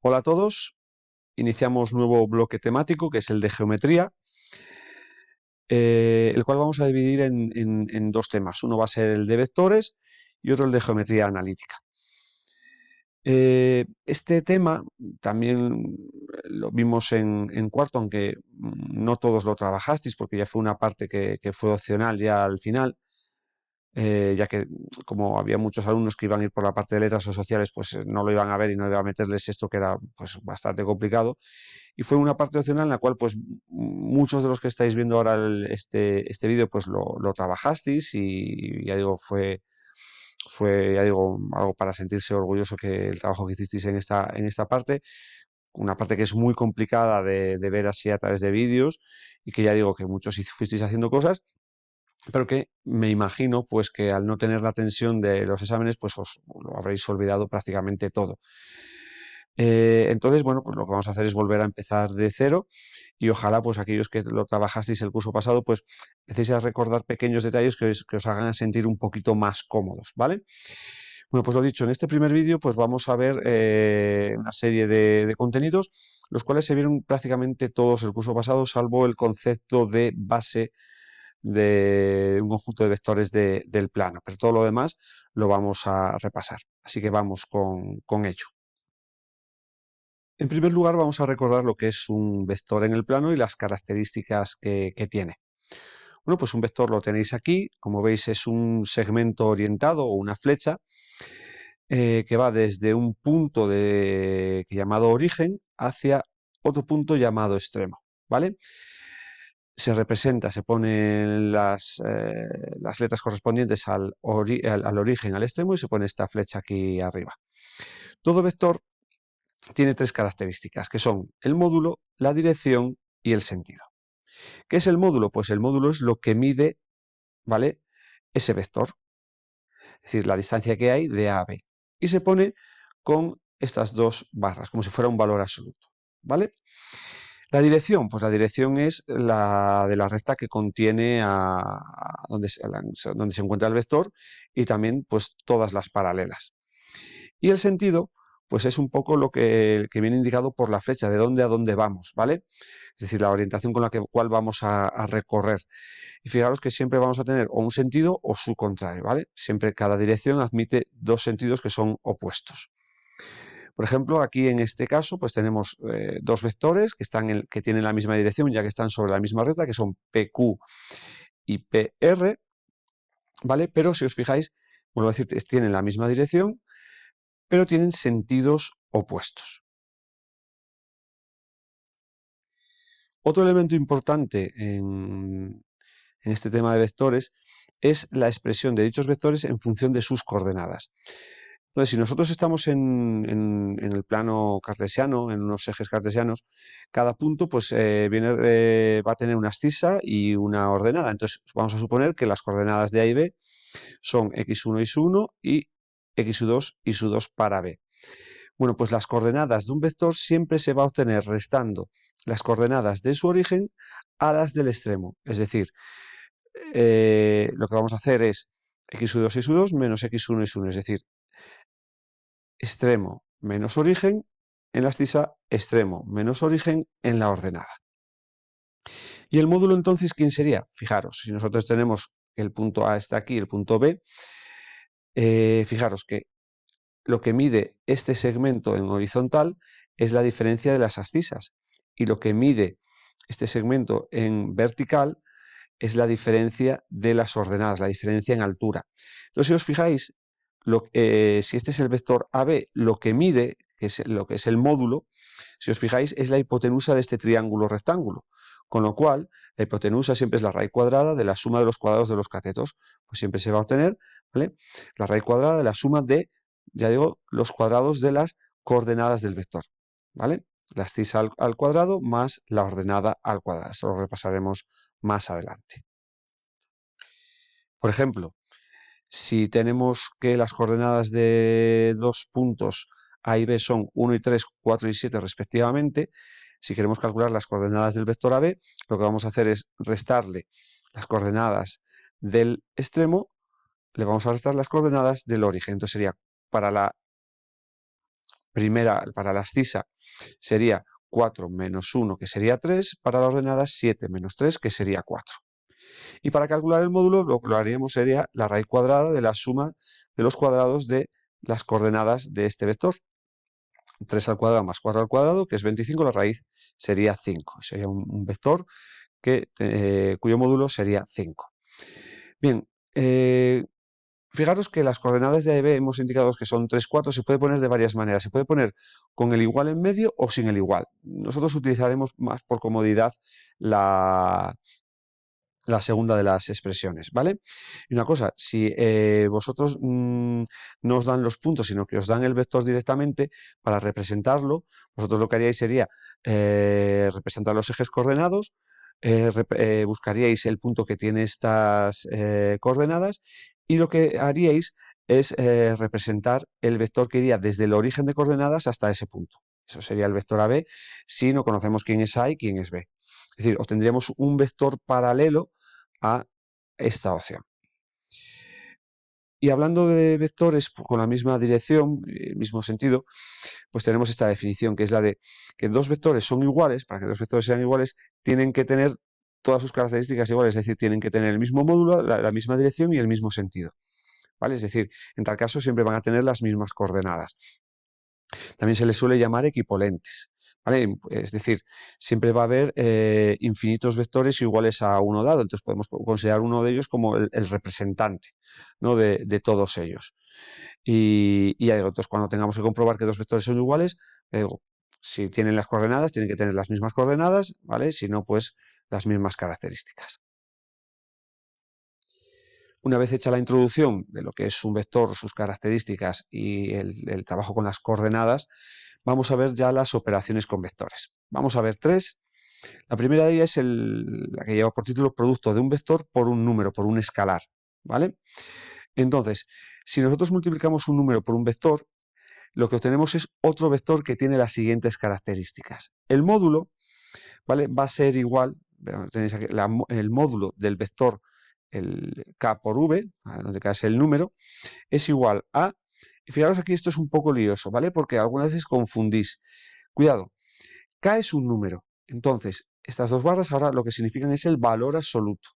Hola a todos, iniciamos nuevo bloque temático que es el de geometría, el cual vamos a dividir en dos temas. Uno va a ser el de vectores y otro el de geometría analítica. Este tema también lo vimos en cuarto, aunque no todos lo trabajasteis porque ya fue una parte que fue opcional ya al final. Ya que como había muchos alumnos que iban a ir por la parte de letras o sociales, pues no lo iban a ver y no iba a meterles esto que era pues bastante complicado. Y fue una parte opcional en la cual pues muchos de los que estáis viendo ahora este vídeo pues lo trabajasteis y ya digo, fue ya digo, algo para sentirse orgulloso que el trabajo que hicisteis en esta parte, una parte que es muy complicada de ver así a través de vídeos y que ya digo que muchos fuisteis haciendo cosas, pero que me imagino pues que al no tener la tensión de los exámenes pues os lo habréis olvidado prácticamente todo. Entonces, bueno, pues lo que vamos a hacer es volver a empezar de cero y ojalá pues aquellos que lo trabajasteis el curso pasado pues empecéis a recordar pequeños detalles que os hagan sentir un poquito más cómodos, ¿vale? Bueno, pues lo dicho, en este primer vídeo pues vamos a ver una serie de contenidos, los cuales se vieron prácticamente todos el curso pasado, salvo el concepto de base de un conjunto de vectores del plano, pero todo lo demás lo vamos a repasar. Así que vamos con ello. En primer lugar, vamos a recordar lo que es un vector en el plano y las características que tiene. Bueno, pues un vector lo tenéis aquí. Como veis, es un segmento orientado o una flecha que va desde un punto llamado origen hacia otro punto llamado extremo. ¿Vale? Se representa, se ponen las letras correspondientes al origen, al extremo, y se pone esta flecha aquí arriba. Todo vector tiene tres características, que son el módulo, la dirección y el sentido. ¿Qué es el módulo? Pues el módulo es lo que mide, ¿vale?, ese vector, es decir, la distancia que hay de A a B. Y se pone con estas dos barras, como si fuera un valor absoluto, ¿vale? La dirección, pues la dirección es la de la recta que contiene donde se encuentra el vector y también pues todas las paralelas. Y el sentido, pues es un poco el que viene indicado por la flecha, de dónde a dónde vamos, ¿vale? Es decir, la orientación con la cual vamos a recorrer. Y fijaros que siempre vamos a tener o un sentido o su contrario, ¿vale? Siempre cada dirección admite dos sentidos que son opuestos. Por ejemplo, aquí en este caso, pues tenemos dos vectores que tienen la misma dirección, ya que están sobre la misma recta, que son PQ y PR, ¿vale? Pero si os fijáis, vuelvo a decir, tienen la misma dirección, pero tienen sentidos opuestos. Otro elemento importante en este tema de vectores es la expresión de dichos vectores en función de sus coordenadas. Entonces, si nosotros estamos en el plano cartesiano, en unos ejes cartesianos, cada punto pues, va a tener una abscisa y una ordenada. Entonces, vamos a suponer que las coordenadas de A y B son x1 y su1 y x2 y su2 para B. Bueno, pues las coordenadas de un vector siempre se va a obtener restando las coordenadas de su origen a las del extremo. Es decir, lo que vamos a hacer es x2 y su2 menos x1 y su1. Es decir, extremo menos origen en la abscisa, extremo menos origen en la ordenada. ¿Y el módulo entonces quién sería? Fijaros, si nosotros tenemos el punto A está aquí, el punto B, fijaros que lo que mide este segmento en horizontal es la diferencia de las abscisas y lo que mide este segmento en vertical es la diferencia de las ordenadas, la diferencia en altura. Entonces, si os fijáis, si este es el vector AB, lo que mide, lo que es el módulo, si os fijáis, es la hipotenusa de este triángulo rectángulo. Con lo cual, la hipotenusa siempre es la raíz cuadrada de la suma de los cuadrados de los catetos. Pues siempre se va a obtener, ¿vale?, la raíz cuadrada de la suma de, ya digo, los cuadrados de las coordenadas del vector, ¿vale? La abscisa al cuadrado más la ordenada al cuadrado. Esto lo repasaremos más adelante. Por ejemplo, si tenemos que las coordenadas de dos puntos A y B son 1 y 3, 4 y 7 respectivamente, si queremos calcular las coordenadas del vector AB, lo que vamos a hacer es restarle las coordenadas del extremo, le vamos a restar las coordenadas del origen. Entonces sería para la primera, para la abscisa, sería 4 menos 1, que sería 3, para la ordenada 7 menos 3, que sería 4. Y para calcular el módulo, lo que lo haríamos sería la raíz cuadrada de la suma de los cuadrados de las coordenadas de este vector. 3 al cuadrado más 4 al cuadrado, que es 25, la raíz sería 5. Sería un vector cuyo módulo sería 5. Bien, fijaros que las coordenadas de A y B hemos indicado que son 3, 4, se puede poner de varias maneras. Se puede poner con el igual en medio o sin el igual. Nosotros utilizaremos más por comodidad la segunda de las expresiones, ¿vale? Y una cosa, si vosotros no os dan los puntos, sino que os dan el vector directamente, para representarlo, vosotros lo que haríais sería representar los ejes coordenados, buscaríais el punto que tiene estas coordenadas y lo que haríais es representar el vector que iría desde el origen de coordenadas hasta ese punto. Eso sería el vector AB si no conocemos quién es A y quién es B. Es decir, obtendríamos un vector paralelo a esta opción. Y hablando de vectores con la misma dirección, mismo sentido, pues tenemos esta definición, que es la de que dos vectores son iguales. Para que dos vectores sean iguales, tienen que tener todas sus características iguales, es decir, tienen que tener el mismo módulo, la misma dirección y el mismo sentido, ¿vale? Es decir, en tal caso siempre van a tener las mismas coordenadas. También se les suele llamar equipolentes, ¿vale? Es decir, siempre va a haber infinitos vectores iguales a uno dado, entonces podemos considerar uno de ellos como el representante, ¿no? de todos ellos. Y ya digo, entonces cuando tengamos que comprobar que dos vectores son iguales, si tienen las coordenadas, tienen que tener las mismas coordenadas, ¿vale? Si no, pues las mismas características. Una vez hecha la introducción de lo que es un vector, sus características y el trabajo con las coordenadas, vamos a ver ya las operaciones con vectores. Vamos a ver tres. La primera de ellas es la que lleva por título producto de un vector por un número, por un escalar, ¿vale? Entonces, si nosotros multiplicamos un número por un vector, lo que obtenemos es otro vector que tiene las siguientes características. El módulo, ¿vale? Va a ser igual, tenéis aquí el módulo del vector, el k por v, donde k es el número, es igual a, y fijaros aquí esto es un poco lioso, ¿vale? Porque algunas veces confundís. Cuidado, k es un número, entonces estas dos barras ahora lo que significan es el valor absoluto,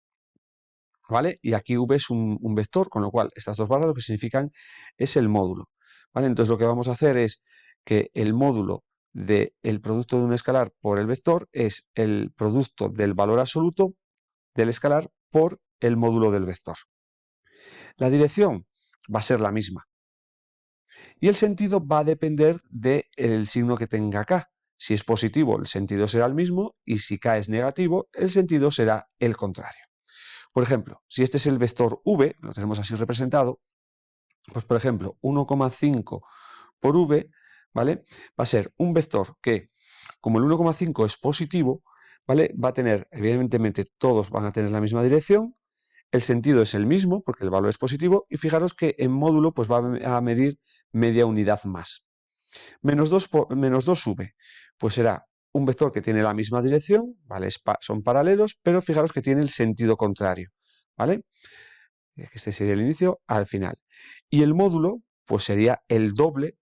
¿vale? Y aquí v es un vector, con lo cual estas dos barras lo que significan es el módulo, ¿vale? Entonces lo que vamos a hacer es que el módulo del producto de un escalar por el vector es el producto del valor absoluto del escalar por el módulo del vector. La dirección va a ser la misma. Y el sentido va a depender del signo que tenga k. Si es positivo, el sentido será el mismo, y si k es negativo, el sentido será el contrario. Por ejemplo, si este es el vector v, lo tenemos así representado, pues por ejemplo, 1,5 por v, ¿vale? Va a ser un vector que, como el 1,5 es positivo, ¿vale? Va a tener, evidentemente, todos van a tener la misma dirección, el sentido es el mismo, porque el valor es positivo, y fijaros que en módulo pues va a medir media unidad más. Menos 2v, pues será un vector que tiene la misma dirección, ¿vale? Son paralelos, pero fijaros que tiene el sentido contrario, ¿vale? Este sería el inicio al final. Y el módulo, pues sería el doble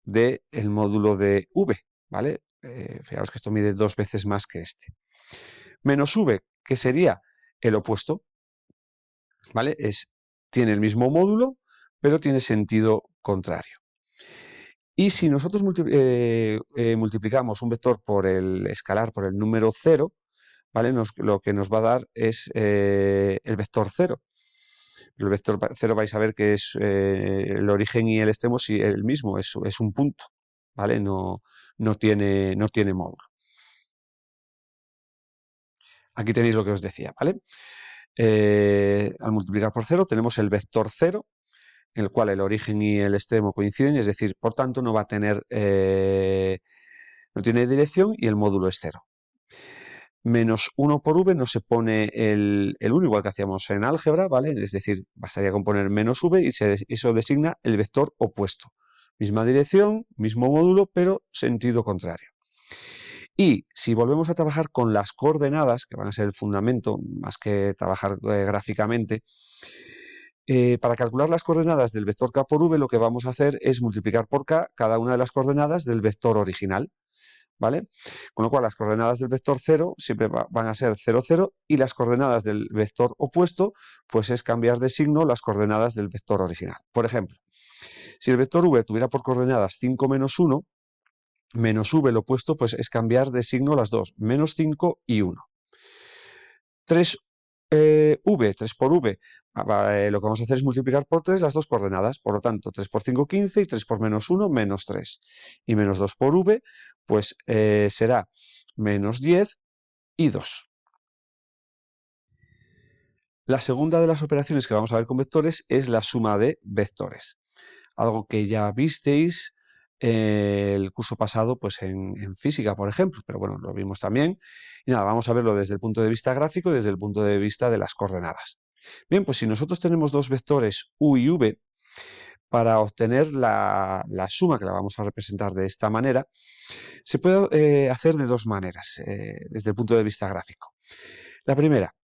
del módulo de v, ¿vale? Fijaros que esto mide 2 veces más que este. Menos v, que sería el opuesto, ¿vale? Tiene el mismo módulo, pero tiene sentido contrario. Y si nosotros multiplicamos un vector por el escalar, por el número 0, ¿vale? Lo que nos va a dar es el vector 0. El vector 0 vais a ver que es el origen y el extremo sí, el mismo, es un punto, ¿vale? No tiene módulo. Aquí tenéis lo que os decía, ¿vale? Al multiplicar por 0 tenemos el vector 0, en el cual el origen y el extremo coinciden, es decir, por tanto no va a tener, no tiene dirección y el módulo es 0. Menos 1 por v no se pone el 1, igual que hacíamos en álgebra, ¿vale? Es decir, bastaría con poner menos v y eso designa el vector opuesto. Misma dirección, mismo módulo, pero sentido contrario. Y si volvemos a trabajar con las coordenadas, que van a ser el fundamento, más que trabajar gráficamente, Para calcular las coordenadas del vector k por v, lo que vamos a hacer es multiplicar por k cada una de las coordenadas del vector original, ¿vale? Con lo cual, las coordenadas del vector 0 siempre van a ser 0, 0, y las coordenadas del vector opuesto, pues es cambiar de signo las coordenadas del vector original. Por ejemplo, si el vector v tuviera por coordenadas 5 menos 1, menos v, lo opuesto, pues es cambiar de signo las dos, menos 5 y 1. 3 3 por v, lo que vamos a hacer es multiplicar por 3 las dos coordenadas, por lo tanto 3 por 5, 15, y 3 por menos 1, menos 3. Y menos 2 por v, pues será menos 10 y 2. La segunda de las operaciones que vamos a ver con vectores es la suma de vectores, algo que ya visteis el curso pasado pues en física, por ejemplo, pero bueno, lo vimos también. Y nada, vamos a verlo desde el punto de vista gráfico y desde el punto de vista de las coordenadas. Bien, pues si nosotros tenemos dos vectores u y v, para obtener la suma, que la vamos a representar de esta manera, se puede hacer de dos maneras desde el punto de vista gráfico. La primera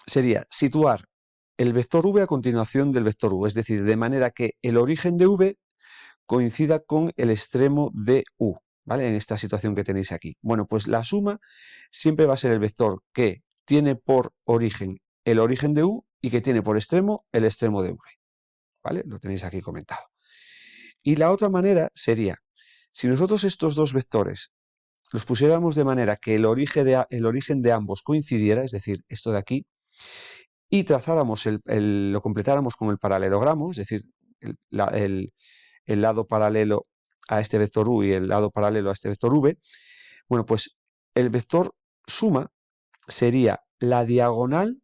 sería situar el vector v a continuación del vector u, es decir, de manera que el origen de v coincida con el extremo de u, ¿vale? En esta situación que tenéis aquí. Bueno, pues la suma siempre va a ser el vector que tiene por origen el origen de u y que tiene por extremo el extremo de v, ¿vale? Lo tenéis aquí comentado. Y la otra manera sería, si nosotros estos dos vectores los pusiéramos de manera que el origen de ambos coincidiera, es decir, esto de aquí, y trazáramos lo completáramos con el paralelogramo, es decir, el lado paralelo a este vector u y el lado paralelo a este vector v, bueno, pues el vector suma sería la diagonal,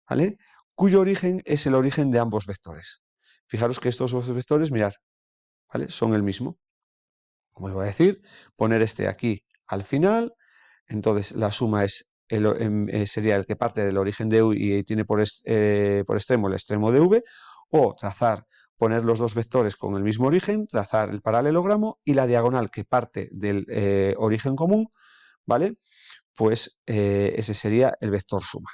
¿vale?, cuyo origen es el origen de ambos vectores. Fijaros que estos dos vectores, mirad, ¿vale?, son el mismo. Como os voy a decir, poner este aquí al final, entonces la suma sería el que parte del origen de u y tiene por extremo el extremo de v, o poner los dos vectores con el mismo origen, trazar el paralelogramo y la diagonal que parte del origen común, ¿vale? Pues ese sería el vector suma.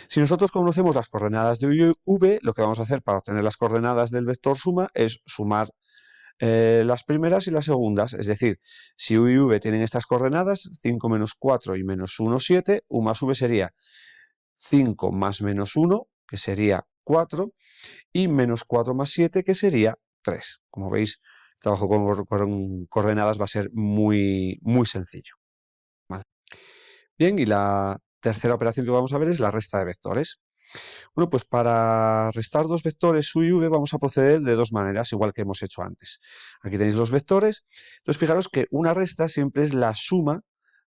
Si nosotros conocemos las coordenadas de u y v, lo que vamos a hacer para obtener las coordenadas del vector suma es sumar las primeras y las segundas, es decir, si u y v tienen estas coordenadas, 5 menos 4 y menos 1, 7, u más v sería 5 más menos 1, que sería 4, y menos 4 más 7, que sería 3. Como veis, el trabajo con coordenadas va a ser muy, muy sencillo, ¿vale? Bien, y la tercera operación que vamos a ver es la resta de vectores. Bueno, pues para restar dos vectores u y v vamos a proceder de dos maneras, igual que hemos hecho antes. Aquí tenéis los vectores. Entonces, fijaros que una resta siempre es la suma,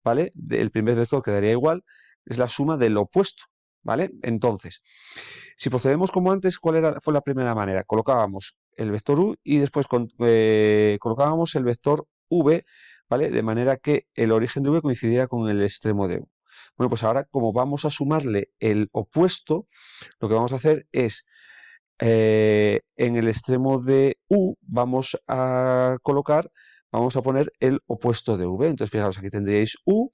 ¿vale? El primer vector quedaría igual, es la suma del opuesto, ¿vale? Entonces, si procedemos como antes, fue la primera manera? Colocábamos el vector u y después colocábamos el vector v, ¿vale?, de manera que el origen de v coincidiera con el extremo de u. Bueno, pues ahora, como vamos a sumarle el opuesto, lo que vamos a hacer es, en el extremo de u vamos a poner el opuesto de v. Entonces, fijaros, aquí tendríais u.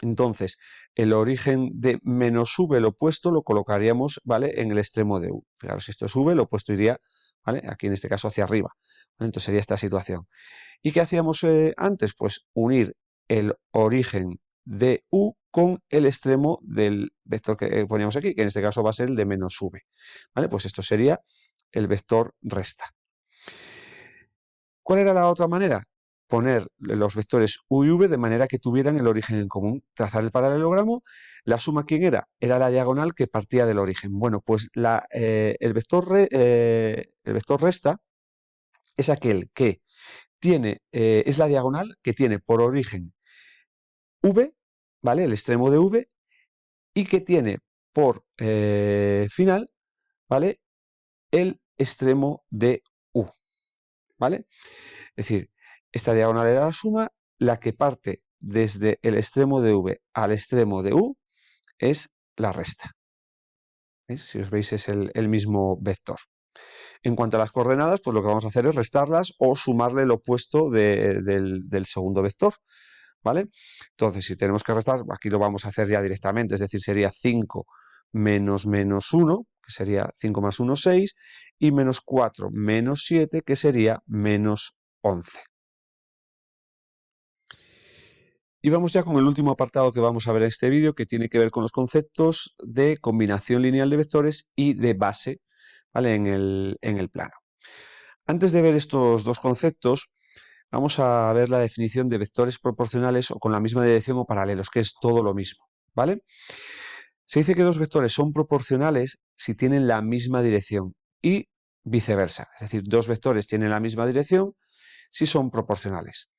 Entonces, el origen de menos v, el opuesto, lo colocaríamos, ¿vale?, en el extremo de u. Fijaros, si esto es v, el opuesto iría, ¿vale?, aquí en este caso hacia arriba, ¿vale? Entonces sería esta situación. ¿Y qué hacíamos antes? Pues unir el origen de u con el extremo del vector que poníamos aquí, que en este caso va a ser el de menos v, ¿vale? Pues esto sería el vector resta. ¿Cuál era la otra manera? Poner los vectores u y v de manera que tuvieran el origen en común. Trazar el paralelogramo. ¿La suma quién era? Era la diagonal que partía del origen. Bueno, pues el vector resta es aquel que es la diagonal que tiene por origen v, ¿vale?, el extremo de v, y que tiene por final, ¿vale?, el extremo de u, ¿vale? Es decir, esta diagonal era la suma, la que parte desde el extremo de v al extremo de u es la resta. ¿Veis? Si os veis es el mismo vector. En cuanto a las coordenadas, pues lo que vamos a hacer es restarlas o sumarle el opuesto del segundo vector, ¿vale? Entonces, si tenemos que restar, aquí lo vamos a hacer ya directamente, es decir, sería 5 menos 1, que sería 5 más 1, 6, y menos 4 menos 7, que sería menos 11. Y vamos ya con el último apartado que vamos a ver en este vídeo, que tiene que ver con los conceptos de combinación lineal de vectores y de base, ¿vale? en el plano. Antes de ver estos dos conceptos, vamos a ver la definición de vectores proporcionales o con la misma dirección o paralelos, que es todo lo mismo, ¿vale? Se dice que dos vectores son proporcionales si tienen la misma dirección y viceversa. Es decir, dos vectores tienen la misma dirección si son proporcionales.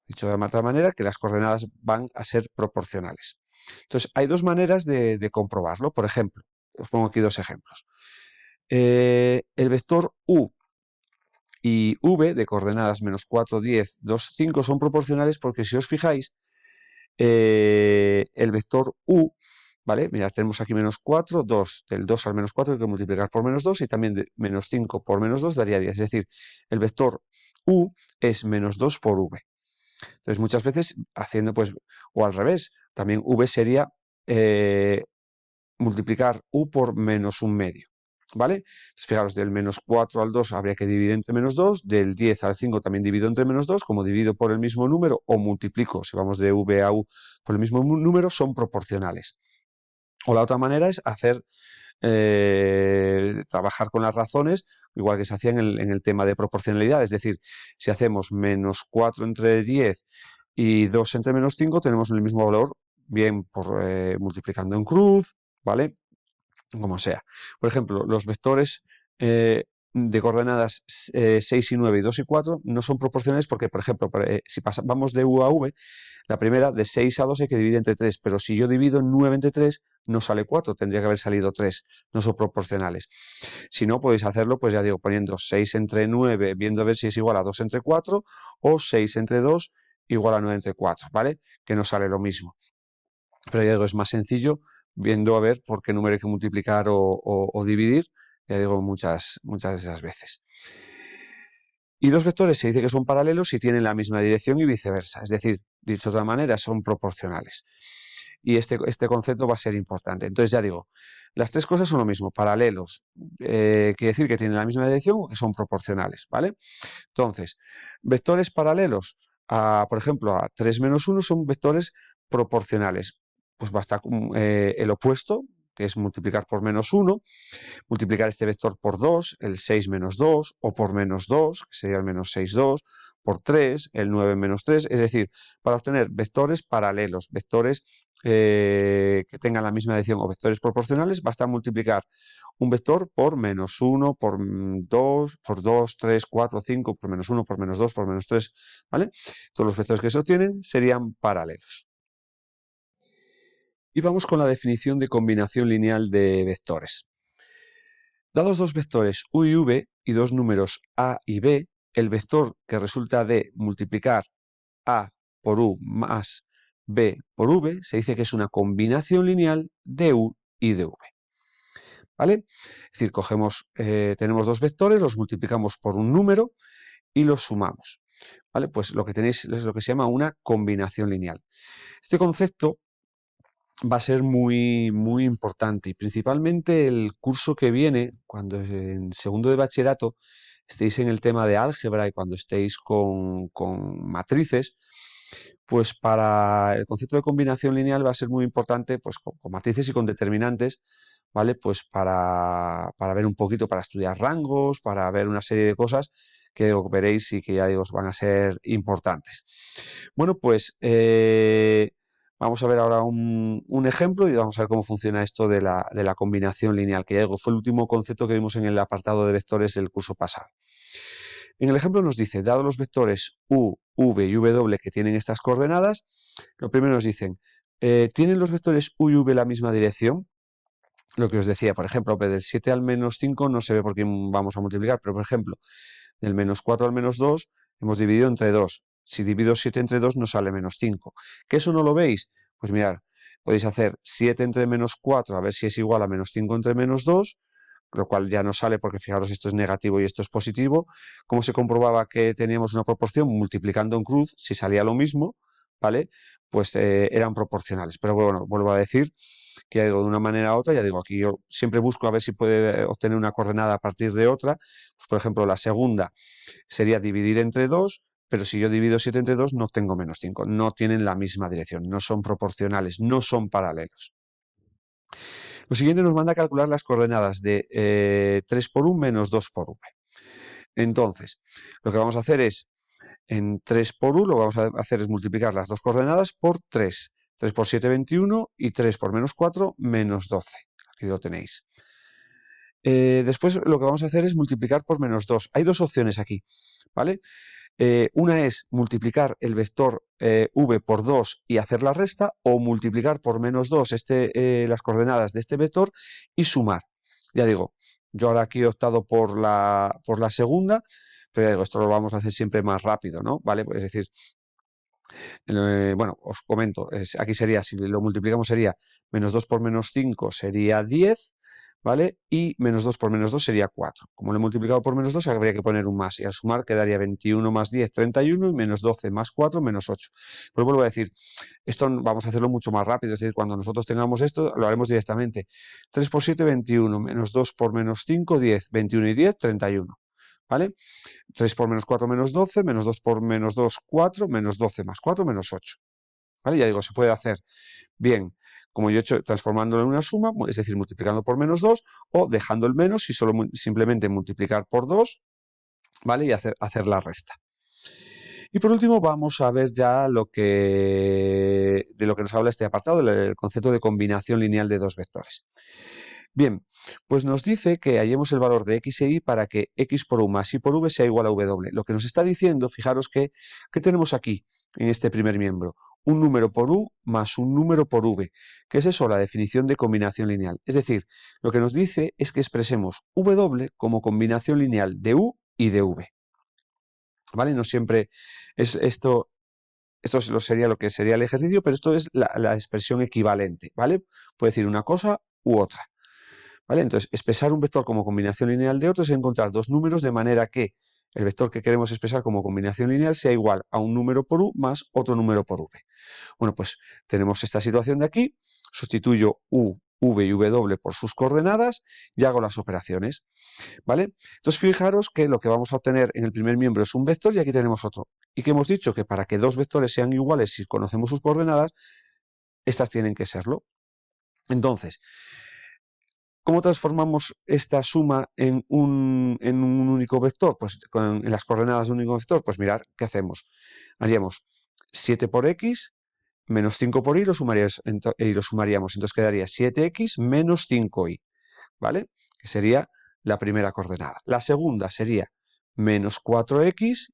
Dicho de otra manera, que las coordenadas van a ser proporcionales. Entonces, hay dos maneras de comprobarlo. Por ejemplo, os pongo aquí dos ejemplos. El vector u y v de coordenadas menos 4, 10, 2, 5 son proporcionales porque si os fijáis, el vector u, ¿vale? Mirad, tenemos aquí menos 4, 2, del 2 al menos 4 hay que multiplicar por menos 2 y también de menos 5 por menos 2 daría 10. Es decir, el vector u es menos 2 por v. Entonces, muchas veces haciendo, pues, o al revés, también v sería multiplicar u por menos un medio, ¿vale? Entonces, fijaros, del menos 4 al 2 habría que dividir entre menos 2, del 10 al 5 también divido entre menos 2, como divido por el mismo número o multiplico, si vamos de v a u, por el mismo número, son proporcionales. O la otra manera es hacer trabajar con las razones, igual que se hacía en el tema de proporcionalidad. Es decir, si hacemos menos 4 entre 10 y 2 entre menos 5, tenemos el mismo valor, bien por multiplicando en cruz, ¿vale? Como sea. Por ejemplo, los vectores de coordenadas 6 y 9 y 2 y 4 no son proporcionales porque, por ejemplo, si vamos de u a v, la primera, de 6 a 2 hay que dividir entre 3, pero si yo divido 9 entre 3, no sale 4, tendría que haber salido 3, no son proporcionales. Si no, podéis hacerlo, pues ya digo, poniendo 6 entre 9, viendo a ver si es igual a 2 entre 4, o 6 entre 2 igual a 9 entre 4, ¿vale? Que no sale lo mismo. Pero ya digo, es más sencillo viendo a ver por qué número hay que multiplicar o dividir, ya digo, muchas de esas veces. Y dos vectores se dice que son paralelos si tienen la misma dirección y viceversa. Es decir, dicho de otra manera, son proporcionales. Y este concepto va a ser importante. Entonces, ya digo, las tres cosas son lo mismo. Paralelos quiere decir que tienen la misma dirección o que son proporcionales, ¿vale? Entonces, vectores paralelos, por ejemplo, a 3 menos 1 son vectores proporcionales. Pues basta el opuesto, que es multiplicar por menos 1, multiplicar este vector por 2, el 6 menos 2, o por menos 2, que sería el menos 6, 2, por 3, el 9 menos 3, es decir, para obtener vectores paralelos, vectores que tengan la misma dirección o vectores proporcionales, basta multiplicar un vector por menos 1, por 2, 3, 4, 5, por menos 1, por menos 2, por menos 3, ¿vale? Todos los vectores que se obtienen serían paralelos. Y vamos con la definición de combinación lineal de vectores. Dados dos vectores u y v y dos números a y b, el vector que resulta de multiplicar a por u más b por v se dice que es una combinación lineal de u y de v. ¿Vale? Es decir, tenemos dos vectores, los multiplicamos por un número y los sumamos. ¿Vale? Pues lo que tenéis es lo que se llama una combinación lineal. Este concepto va a ser muy, muy importante y principalmente el curso que viene, cuando en segundo de bachillerato estéis en el tema de álgebra y cuando estéis con matrices, pues para el concepto de combinación lineal va a ser muy importante, pues con matrices y con determinantes, ¿vale? Pues para ver un poquito, para estudiar rangos, para ver una serie de cosas que veréis y que ya digo van a ser importantes. Bueno, pues vamos a ver ahora un ejemplo y vamos a ver cómo funciona esto de la combinación lineal, que ya digo, fue el último concepto que vimos en el apartado de vectores del curso pasado. En el ejemplo nos dice, dado los vectores u, v y w que tienen estas coordenadas, lo primero nos dicen, ¿tienen los vectores u y v la misma dirección? Lo que os decía, por ejemplo, del 7 al menos 5 no se ve por quién vamos a multiplicar, pero por ejemplo, del menos 4 al menos 2 hemos dividido entre 2. Si divido 7 entre 2 nos sale menos 5. ¿Que eso no lo veis? Pues mirad, podéis hacer 7 entre menos 4 a ver si es igual a menos 5 entre menos 2, lo cual ya no sale porque fijaros esto es negativo y esto es positivo. ¿Cómo se comprobaba que teníamos una proporción? Multiplicando en cruz, si salía lo mismo, ¿vale? Pues eran proporcionales. Pero bueno, vuelvo a decir que ya digo, de una manera a otra, ya digo, aquí yo siempre busco a ver si puede obtener una coordenada a partir de otra. Pues, por ejemplo, la segunda sería dividir entre 2, pero si yo divido 7 entre 2 no tengo menos 5, no tienen la misma dirección, no son proporcionales, no son paralelos. Lo siguiente nos manda a calcular las coordenadas de 3 por 1 menos 2 por v. Entonces, lo que vamos a hacer es, en 3 por 1, lo que vamos a hacer es multiplicar las dos coordenadas por 3. 3 por 7, 21, y 3 por menos 4, menos 12. Aquí lo tenéis. Después lo que vamos a hacer es multiplicar por menos 2. Hay dos opciones aquí, ¿vale? Una es multiplicar el vector v por 2 y hacer la resta, o multiplicar por menos 2 las coordenadas de este vector y sumar. Ya digo, yo ahora aquí he optado por la segunda, pero ya digo, esto lo vamos a hacer siempre más rápido, ¿no? ¿Vale? Pues es decir, bueno, os comento, aquí sería, si lo multiplicamos sería menos 2 por menos 5 sería 10, ¿vale? Y menos 2 por menos 2 sería 4. Como lo he multiplicado por menos 2, habría que poner un más, y al sumar quedaría 21 más 10, 31, y menos 12 más 4, menos 8. Pues vuelvo a decir, esto vamos a hacerlo mucho más rápido, es decir, cuando nosotros tengamos esto, lo haremos directamente. 3 por 7, 21, menos 2 por menos 5, 10, 21 y 10, 31, ¿vale? 3 por menos 4, menos 12, menos 2 por menos 2, 4, menos 12 más 4, menos 8. ¿Vale? Ya digo, se puede hacer bien, como yo he hecho, transformándolo en una suma, es decir, multiplicando por menos 2, o dejando el menos y solo simplemente multiplicar por 2, ¿vale? Y hacer la resta. Y por último vamos a ver ya de lo que nos habla este apartado, el concepto de combinación lineal de dos vectores. Bien, pues nos dice que hallemos el valor de x e y para que x por u más y por v sea igual a w. Lo que nos está diciendo, fijaros que tenemos aquí, en este primer miembro, un número por u más un número por v. ¿Qué es eso? La definición de combinación lineal. Es decir, lo que nos dice es que expresemos w como combinación lineal de u y de v. ¿Vale? No siempre es esto. Esto sería lo que sería el ejercicio, pero esto es la expresión equivalente, ¿vale? Puede decir una cosa u otra. ¿Vale? Entonces, expresar un vector como combinación lineal de otro es encontrar dos números de manera que el vector que queremos expresar como combinación lineal sea igual a un número por u más otro número por v. Bueno, pues tenemos esta situación de aquí, sustituyo u, v y w por sus coordenadas y hago las operaciones, ¿vale? Entonces, fijaros que lo que vamos a obtener en el primer miembro es un vector y aquí tenemos otro. Y que hemos dicho que para que dos vectores sean iguales si conocemos sus coordenadas, estas tienen que serlo. Entonces, ¿cómo transformamos esta suma en un único vector? Pues en las coordenadas de un único vector. Pues mirad, ¿qué hacemos? Haríamos 7 por x menos 5 por y, y lo sumaríamos. Entonces quedaría 7x menos 5y, ¿vale? Que sería la primera coordenada. La segunda sería menos 4x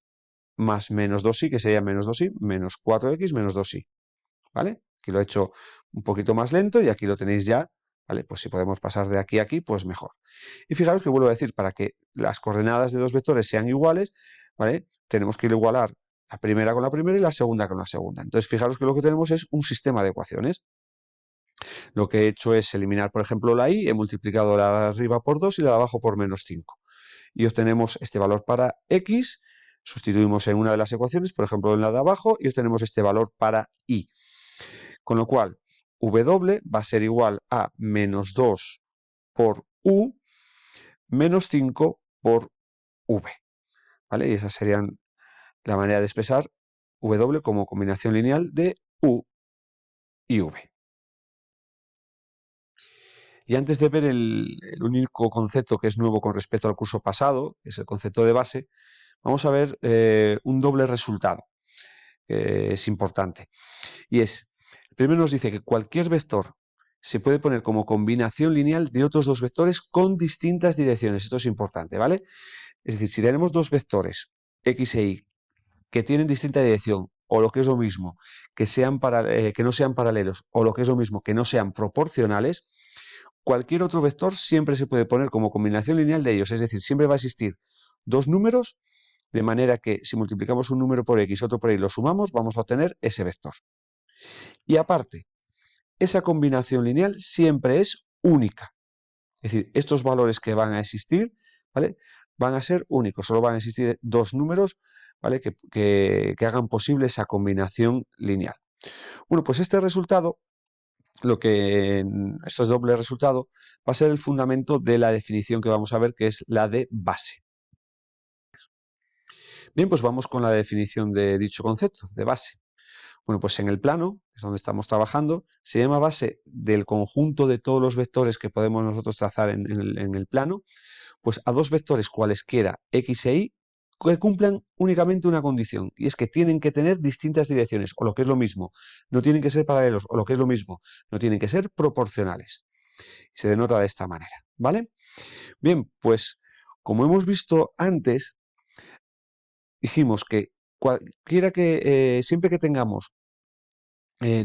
más menos 2y, que sería menos 2y, menos 4x menos 2y, ¿vale? Aquí lo he hecho un poquito más lento y aquí lo tenéis ya, ¿vale? Pues si podemos pasar de aquí a aquí, pues mejor. Y fijaros que vuelvo a decir, para que las coordenadas de dos vectores sean iguales, ¿vale? Tenemos que igualar la primera con la primera y la segunda con la segunda. Entonces, fijaros que lo que tenemos es un sistema de ecuaciones. Lo que he hecho es eliminar, por ejemplo, la y, he multiplicado la de arriba por 2 y la de abajo por menos 5. Y obtenemos este valor para x, sustituimos en una de las ecuaciones, por ejemplo, en la de abajo, y obtenemos este valor para y. Con lo cual, w va a ser igual a menos 2 por u menos 5 por v. ¿Vale? Y esa sería la manera de expresar w como combinación lineal de u y v. Y antes de ver el único concepto que es nuevo con respecto al curso pasado, que es el concepto de base, vamos a ver un doble resultado, que es importante. Y es, primero nos dice que cualquier vector se puede poner como combinación lineal de otros dos vectores con distintas direcciones. Esto es importante, ¿vale? Es decir, si tenemos dos vectores, x e y, que tienen distinta dirección, o lo que es lo mismo, que no sean paralelos, o lo que es lo mismo, que no sean proporcionales, cualquier otro vector siempre se puede poner como combinación lineal de ellos. Es decir, siempre va a existir dos números, de manera que si multiplicamos un número por x, otro por y, lo sumamos, vamos a obtener ese vector. Y aparte, esa combinación lineal siempre es única. Es decir, estos valores que van a existir, ¿vale? Van a ser únicos, solo van a existir dos números, ¿vale? Que hagan posible esa combinación lineal. Bueno, pues este resultado esto es doble resultado, va a ser el fundamento de la definición que vamos a ver, que es la de base. Bien, pues vamos con la definición de dicho concepto, de base. Bueno, pues en el plano, que es donde estamos trabajando, se llama base del conjunto de todos los vectores que podemos nosotros trazar en el plano, pues a dos vectores cualesquiera x e y que cumplan únicamente una condición, y es que tienen que tener distintas direcciones, o lo que es lo mismo, no tienen que ser paralelos, o lo que es lo mismo, no tienen que ser proporcionales. Se denota de esta manera, ¿vale? Bien, pues como hemos visto antes, dijimos que cualquiera que siempre que tengamos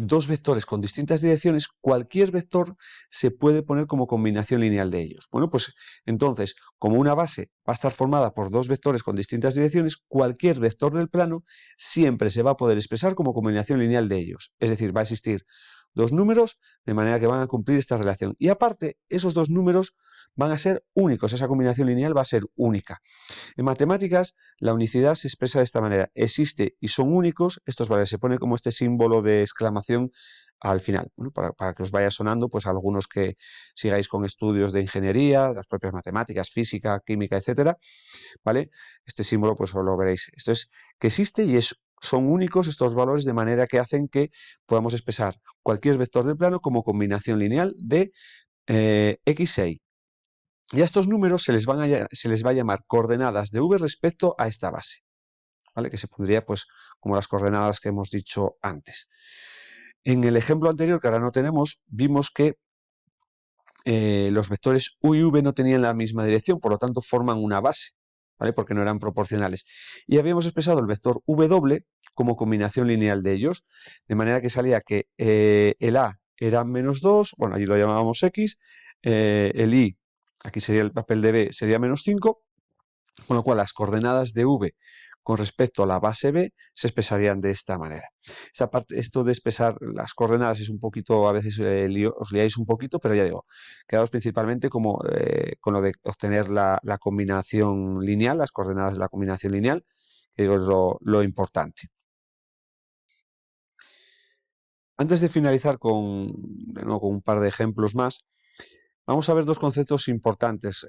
dos vectores con distintas direcciones, cualquier vector se puede poner como combinación lineal de ellos. Bueno, pues entonces, como una base va a estar formada por dos vectores con distintas direcciones, cualquier vector del plano siempre se va a poder expresar como combinación lineal de ellos. Es decir, va a existir dos números de manera que van a cumplir esta relación. Y aparte, esos dos números van a ser únicos, esa combinación lineal va a ser única. En matemáticas, la unicidad se expresa de esta manera. Existe y son únicos, estos valores se pone como este símbolo de exclamación al final, bueno, para que os vaya sonando, pues algunos que sigáis con estudios de ingeniería, las propias matemáticas, física, química, etcétera, ¿vale? Este símbolo, pues os lo veréis. Esto es que existe y son únicos estos valores de manera que hacen que podamos expresar cualquier vector del plano como combinación lineal de x e y. Y a estos números se les va a llamar coordenadas de v respecto a esta base, ¿vale? Que se pondría pues como las coordenadas que hemos dicho antes. En el ejemplo anterior, que ahora no tenemos, vimos que los vectores u y v no tenían la misma dirección, por lo tanto forman una base, ¿vale? Porque no eran proporcionales. Y habíamos expresado el vector w como combinación lineal de ellos, de manera que salía que el a era -2, bueno, allí lo llamábamos x, el y, aquí sería el papel de b, sería -5, con lo cual las coordenadas de v con respecto a la base b se expresarían de esta manera. Esa parte, esto de expresar las coordenadas es un poquito, a veces os liáis un poquito, pero ya digo, quedaos principalmente como, con lo de obtener la combinación lineal, las coordenadas de la combinación lineal, que digo es lo importante. Antes de finalizar de nuevo, con un par de ejemplos más, vamos a ver dos conceptos importantes.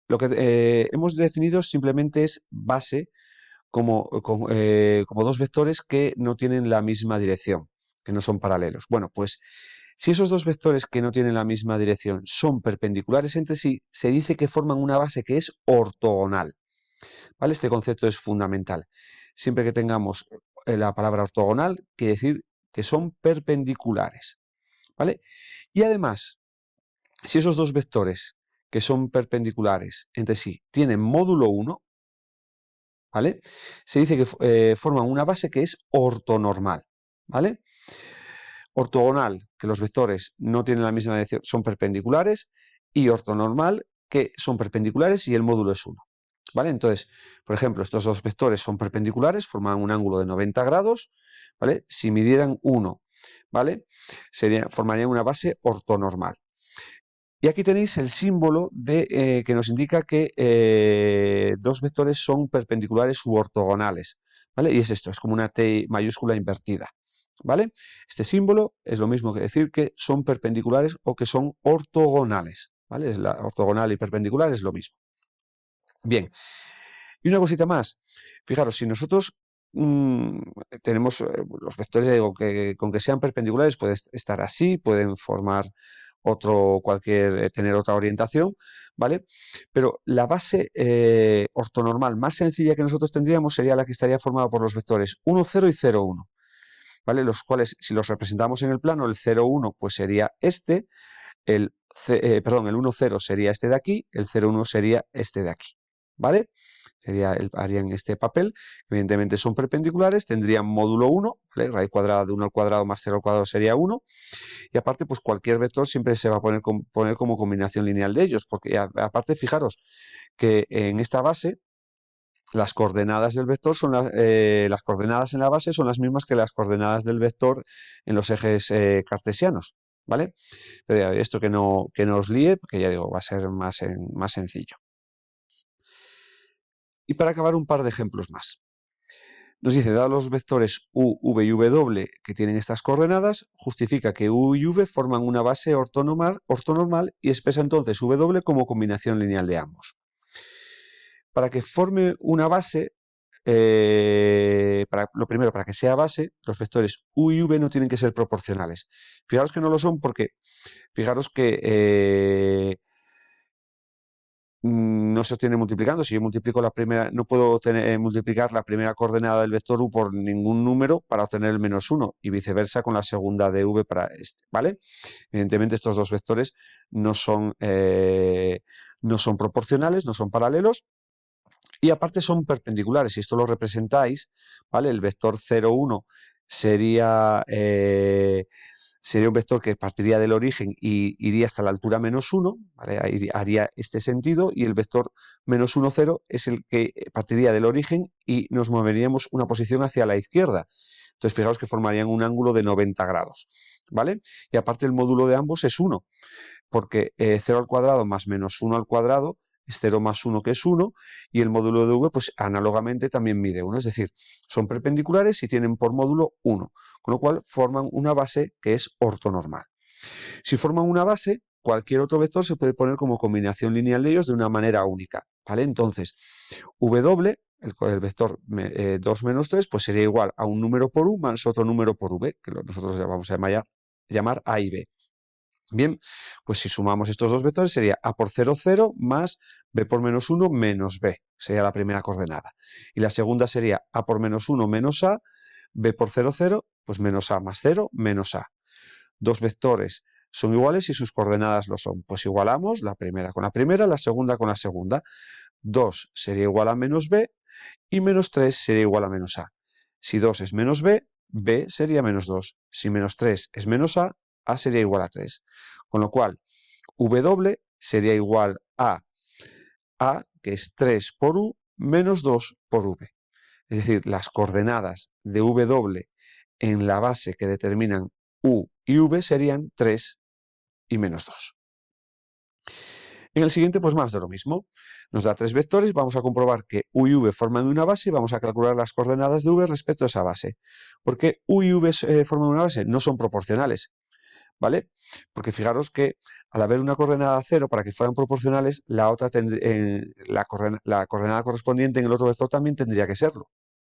Lo que hemos definido simplemente es base como dos vectores que no tienen la misma dirección, que no son paralelos. Bueno, pues si esos dos vectores que no tienen la misma dirección son perpendiculares entre sí, se dice que forman una base que es ortogonal, ¿vale? Este concepto es fundamental. Siempre que tengamos la palabra ortogonal, quiere decir que son perpendiculares, ¿vale? Y además, si esos dos vectores que son perpendiculares entre sí tienen módulo 1, ¿vale? Se dice que forman una base que es ortonormal, ¿vale? Ortogonal, que los vectores no tienen la misma dirección, son perpendiculares, y ortonormal, que son perpendiculares y el módulo es 1, ¿vale? Entonces, por ejemplo, estos dos vectores son perpendiculares, forman un ángulo de 90 grados, ¿vale? Si midieran 1, ¿vale? Formarían una base ortonormal. Y aquí tenéis el símbolo que nos indica que dos vectores son perpendiculares u ortogonales, ¿vale? Y es esto, es como una T mayúscula invertida, ¿vale? Este símbolo es lo mismo que decir que son perpendiculares o que son ortogonales, ¿vale? Ortogonal y perpendicular es lo mismo. Bien, y una cosita más, fijaros, si nosotros mmm, tenemos los vectores, digo, con que sean perpendiculares pueden estar así, pueden formar tener otra orientación, ¿vale? Pero la base ortonormal más sencilla que nosotros tendríamos sería la que estaría formada por los vectores 1, 0 y 0, 1, ¿vale? Los cuales, si los representamos en el plano, el 0, 1 pues sería este, el 1, 0 sería este de aquí, el 0, 1 sería este de aquí, ¿vale? Harían este papel, evidentemente son perpendiculares, tendrían módulo 1, ¿vale? Raíz cuadrada de 1 al cuadrado más 0 al cuadrado sería 1, y aparte, pues cualquier vector siempre se va a poner como combinación lineal de ellos, porque aparte, fijaros que en esta base, las coordenadas del vector son las coordenadas en la base son las mismas que las coordenadas del vector en los ejes cartesianos, ¿vale? Pero esto que no os líe, porque ya digo, va a ser más sencillo. Y para acabar, un par de ejemplos más. Nos dice, dados los vectores u, v y w que tienen estas coordenadas, justifica que u y v forman una base ortonormal y expresa entonces w como combinación lineal de ambos. Para que forme una base, lo primero, para que sea base, los vectores u y v no tienen que ser proporcionales. Fijaros que no lo son porque, fijaros que no se obtiene multiplicando. Si yo multiplico la primera, no puedo multiplicar la primera coordenada del vector u por ningún número para obtener el -1 y viceversa con la segunda de v para este, ¿vale? Evidentemente estos dos vectores no son proporcionales, no son paralelos y aparte son perpendiculares. Si esto lo representáis, ¿vale? El vector 0, 1 sería un vector que partiría del origen y iría hasta la altura -1, ¿vale? Haría este sentido, y el vector -1, 0 es el que partiría del origen y nos moveríamos una posición hacia la izquierda. Entonces, fijaos que formarían un ángulo de 90 grados, ¿vale? Y aparte el módulo de ambos es 1, porque 0 al cuadrado más -1 al cuadrado es 0 más 1, que es 1, y el módulo de v, pues análogamente también mide 1, es decir, son perpendiculares y tienen por módulo 1, con lo cual forman una base que es ortonormal. Si forman una base, cualquier otro vector se puede poner como combinación lineal de ellos de una manera única, ¿vale? Entonces, w, el vector 2 menos 3, pues sería igual a un número por u más otro número por v, que nosotros vamos a llamar a y b. Bien, pues si sumamos estos dos vectores sería a por 0, 0 más b por -1 menos b, sería la primera coordenada. Y la segunda sería a por -1 menos a, b por 0, 0, pues menos a más 0 menos a. Dos vectores son iguales y sus coordenadas lo son. Pues igualamos la primera con la primera, la segunda con la segunda. 2 sería igual a menos b y menos 3 sería igual a menos a. Si 2 es menos b, b sería menos 2. Si menos 3 es menos a sería igual a 3. Con lo cual, w sería igual a, que es 3 por u, menos 2 por v. Es decir, las coordenadas de w en la base que determinan u y v serían 3 y menos 2. En el siguiente, pues más de lo mismo. Nos da tres vectores, vamos a comprobar que u y v forman una base y vamos a calcular las coordenadas de v respecto a esa base. ¿Por qué u y v forman una base? No son proporcionales, ¿vale? Porque fijaros que al haber una coordenada 0, para que fueran proporcionales, la coordenada correspondiente en el otro vector también tendría que serlo,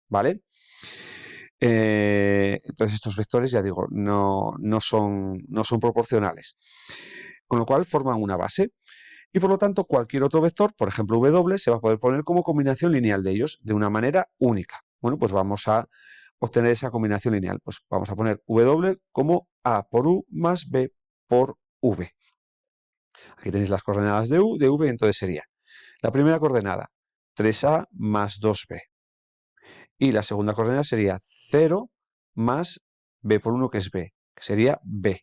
¿vale? Entonces estos vectores, ya digo, no son proporcionales, con lo cual forman una base. Y por lo tanto, cualquier otro vector, por ejemplo w, se va a poder poner como combinación lineal de ellos de una manera única. Bueno, pues vamos a obtener esa combinación lineal. Pues vamos a poner w como a por u más b por v. Aquí tenéis las coordenadas de u, de v, entonces sería la primera coordenada 3a más 2b. Y la segunda coordenada sería 0 más b por 1, que es b, que sería b.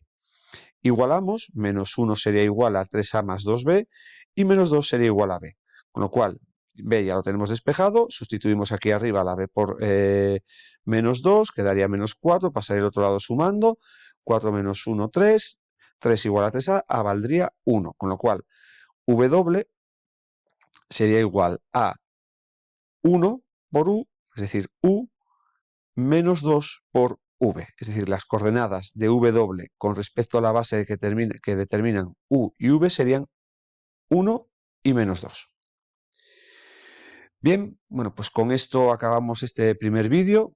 Igualamos, menos 1 sería igual a 3a más 2b y menos 2 sería igual a b. Con lo cual, b ya lo tenemos despejado, sustituimos aquí arriba la b por menos 2, quedaría menos 4, pasaría al otro lado sumando, 4 menos 1, 3, 3 igual a 3a, a valdría 1, con lo cual w sería igual a 1 por u, es decir, u menos 2 por v, es decir, las coordenadas de w con respecto a la base que determinan u y v serían 1 y menos 2. Bien, bueno, pues con esto acabamos este primer vídeo,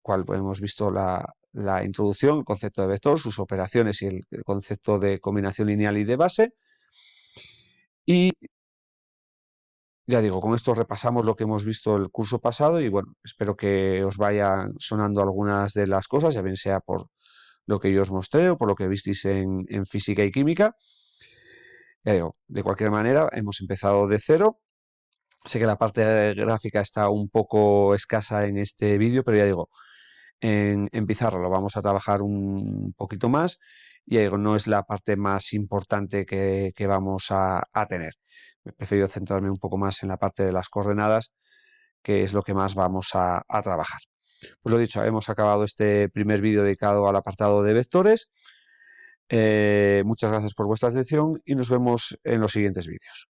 cual hemos visto la introducción, el concepto de vector, sus operaciones y el concepto de combinación lineal y de base. Y ya digo, con esto repasamos lo que hemos visto el curso pasado y bueno, espero que os vayan sonando algunas de las cosas, ya bien sea por lo que yo os mostré o por lo que visteis en física y química. Ya digo, de cualquier manera, hemos empezado de cero. Sé que la parte gráfica está un poco escasa en este vídeo, pero ya digo, en pizarra lo vamos a trabajar un poquito más y ya digo, no es la parte más importante que vamos a tener. He preferido centrarme un poco más en la parte de las coordenadas, que es lo que más vamos a trabajar. Pues lo dicho, hemos acabado este primer vídeo dedicado al apartado de vectores. Muchas gracias por vuestra atención y nos vemos en los siguientes vídeos.